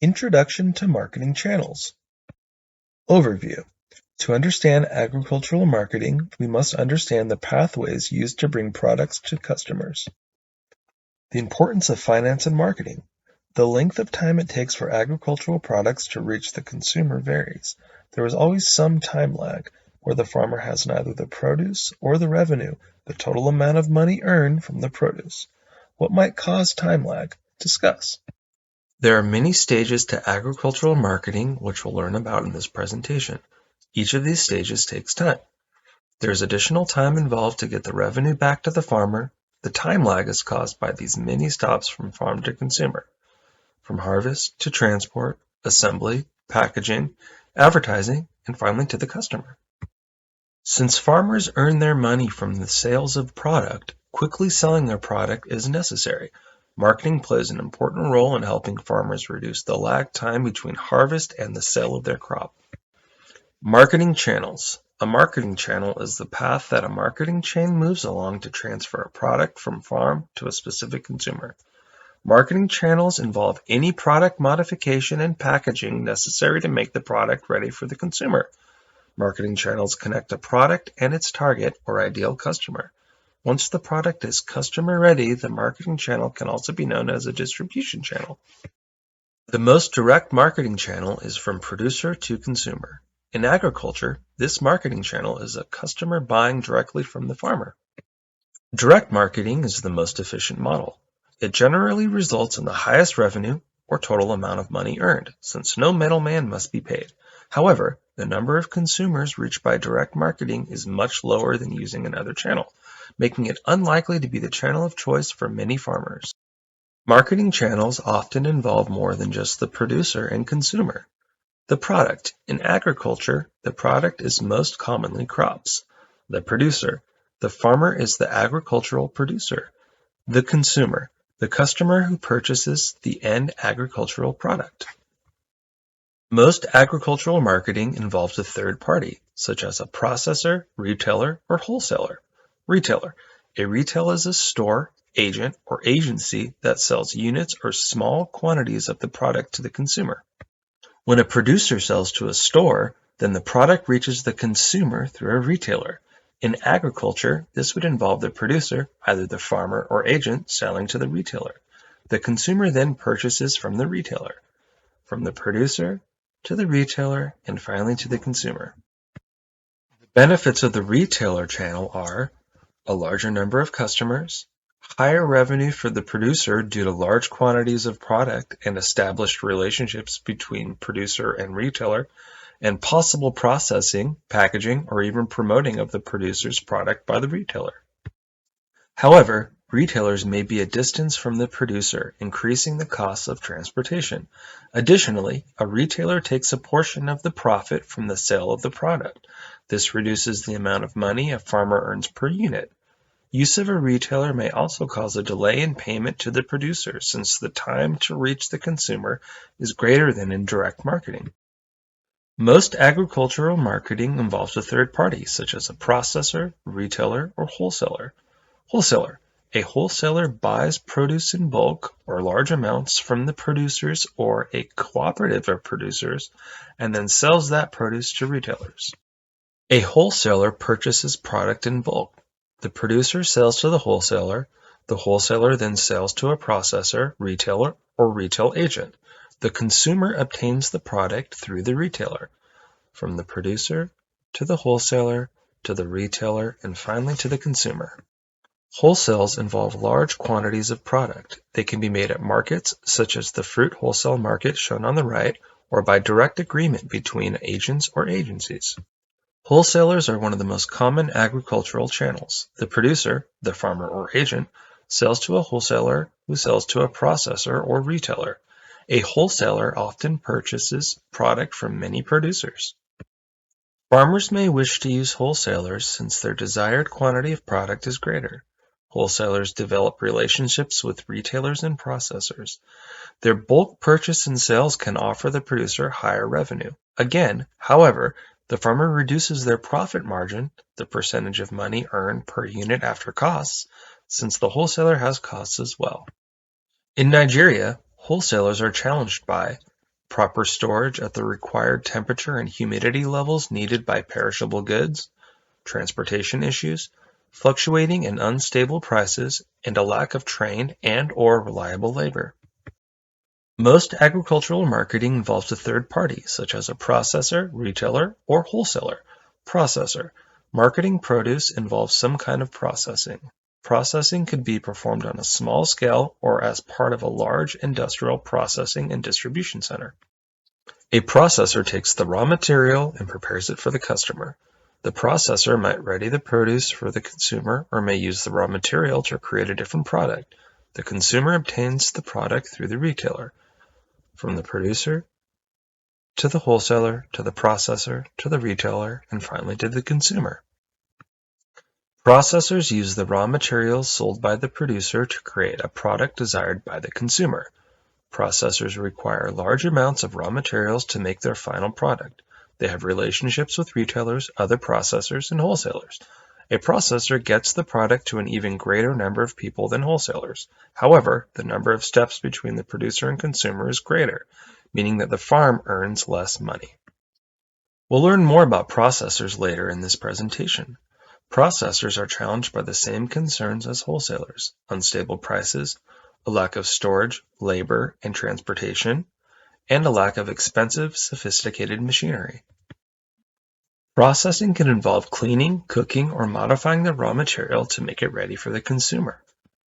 Introduction to Marketing Channels. Overview. To understand agricultural marketing, we must understand the pathways used to bring products to customers. The importance of finance and marketing. The length of time it takes for agricultural products to reach the consumer varies. There is always some time lag, where the farmer has neither the produce or the revenue, the total amount of money earned from the produce. What might cause time lag? Discuss. There are many stages to agricultural marketing which we'll learn about in this presentation. Each of these stages takes time. There is additional time involved to get the revenue back to the farmer. The time lag is caused by these many stops from farm to consumer, from harvest to transport, assembly, packaging, advertising, and finally to the customer. Since farmers earn their money from the sales of product, quickly selling their product is necessary. Marketing plays an important role in helping farmers reduce the lag time between harvest and the sale of their crop. Marketing channels. A marketing channel is the path that a marketing chain moves along to transfer a product from farm to a specific consumer. Marketing channels involve any product modification and packaging necessary to make the product ready for the consumer. Marketing channels connect a product and its target or ideal customer. Once the product is customer ready, the marketing channel can also be known as a distribution channel. The most direct marketing channel is from producer to consumer. In agriculture, this marketing channel is a customer buying directly from the farmer. Direct marketing is the most efficient model. It generally results in the highest revenue or total amount of money earned, since no middleman must be paid. However, the number of consumers reached by direct marketing is much lower than using another channel, making it unlikely to be the channel of choice for many farmers. Marketing channels often involve more than just the producer and consumer. The product. In agriculture, the product is most commonly crops. The producer. The farmer is the agricultural producer. The consumer. The customer who purchases the end agricultural product. Most agricultural marketing involves a third party, such as a processor, retailer, or wholesaler. Retailer. A retail is a store, agent, or agency that sells units or small quantities of the product to the consumer. When a producer sells to a store, then the product reaches the consumer through a retailer. In agriculture, this would involve the producer, either the farmer or agent, selling to the retailer. The consumer then purchases from the retailer. From the producer to the retailer, and finally to the consumer. The benefits of the retailer channel are a larger number of customers, higher revenue for the producer due to large quantities of product and established relationships between producer and retailer, and possible processing, packaging, or even promoting of the producer's product by the retailer. However, retailers may be a distance from the producer, increasing the costs of transportation. Additionally, a retailer takes a portion of the profit from the sale of the product. This reduces the amount of money a farmer earns per unit. Use of a retailer may also cause a delay in payment to the producer, since the time to reach the consumer is greater than in direct marketing. Most agricultural marketing involves a third party, such as a processor, retailer, or wholesaler. Wholesaler. A wholesaler buys produce in bulk or large amounts from the producers or a cooperative of producers and then sells that produce to retailers. A wholesaler purchases product in bulk. The producer sells to the wholesaler then sells to a processor, retailer, or retail agent. The consumer obtains the product through the retailer, from the producer to the wholesaler to the retailer, and finally to the consumer. Wholesales involve large quantities of product. They can be made at markets, such as the fruit wholesale market shown on the right, or by direct agreement between agents or agencies. Wholesalers are one of the most common agricultural channels. The producer, the farmer or agent, sells to a wholesaler who sells to a processor or retailer. A wholesaler often purchases product from many producers. Farmers may wish to use wholesalers since their desired quantity of product is greater. Wholesalers develop relationships with retailers and processors. Their bulk purchase and sales can offer the producer higher revenue. Again, however, the farmer reduces their profit margin, the percentage of money earned per unit after costs, since the wholesaler has costs as well. In Nigeria, wholesalers are challenged by proper storage at the required temperature and humidity levels needed by perishable goods, transportation issues, fluctuating and unstable prices, and a lack of trained and/or reliable labor. Most agricultural marketing involves a third party, such as a processor, retailer, or wholesaler. Processor. Marketing produce involves some kind of processing. Processing could be performed on a small scale or as part of a large industrial processing and distribution center. A processor takes the raw material and prepares it for the customer. The processor might ready the produce for the consumer or may use the raw material to create a different product. The consumer obtains the product through the retailer, from the producer to the wholesaler to the processor to the retailer and finally to the consumer. Processors use the raw materials sold by the producer to create a product desired by the consumer. Processors require large amounts of raw materials to make their final product. They have relationships with retailers, other processors, and wholesalers. A processor gets the product to an even greater number of people than wholesalers. However, the number of steps between the producer and consumer is greater, meaning that the farm earns less money. We'll learn more about processors later in this presentation. Processors are challenged by the same concerns as wholesalers: unstable prices, a lack of storage, labor, and transportation, and a lack of expensive, sophisticated machinery. Processing can involve cleaning, cooking, or modifying the raw material to make it ready for the consumer.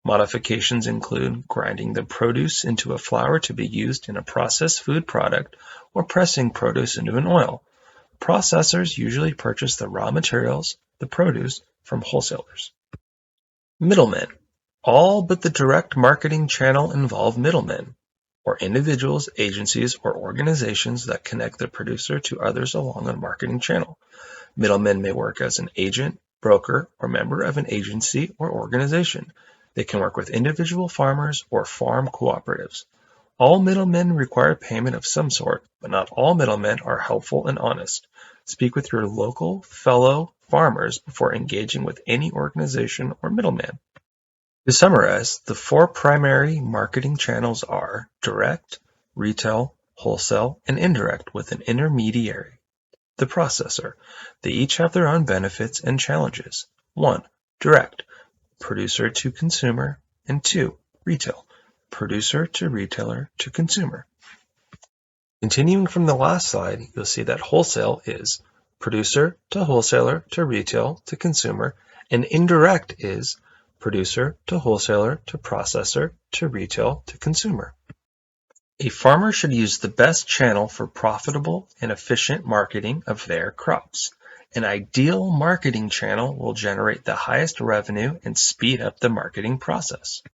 Modifications include grinding the produce into a flour to be used in a processed food product or pressing produce into an oil. Processors usually purchase the raw materials, the produce, from wholesalers. Middlemen. All but the direct marketing channel involve middlemen, or individuals, agencies, or organizations that connect the producer to others along a marketing channel. Middlemen may work as an agent, broker, or member of an agency or organization. They can work with individual farmers or farm cooperatives. All middlemen require payment of some sort, but not all middlemen are helpful and honest. Speak with your local fellow farmers before engaging with any organization or middleman. To summarize, the four primary marketing channels are direct, retail, wholesale, and indirect with an intermediary, the processor. They each have their own benefits and challenges. 1. Direct, producer to consumer, and 2. Retail, producer to retailer to consumer. Continuing from the last slide, you'll see that wholesale is producer to wholesaler to retail to consumer, and indirect is producer to wholesaler to processor to retail to consumer. A farmer should use the best channel for profitable and efficient marketing of their crops. An ideal marketing channel will generate the highest revenue and speed up the marketing process.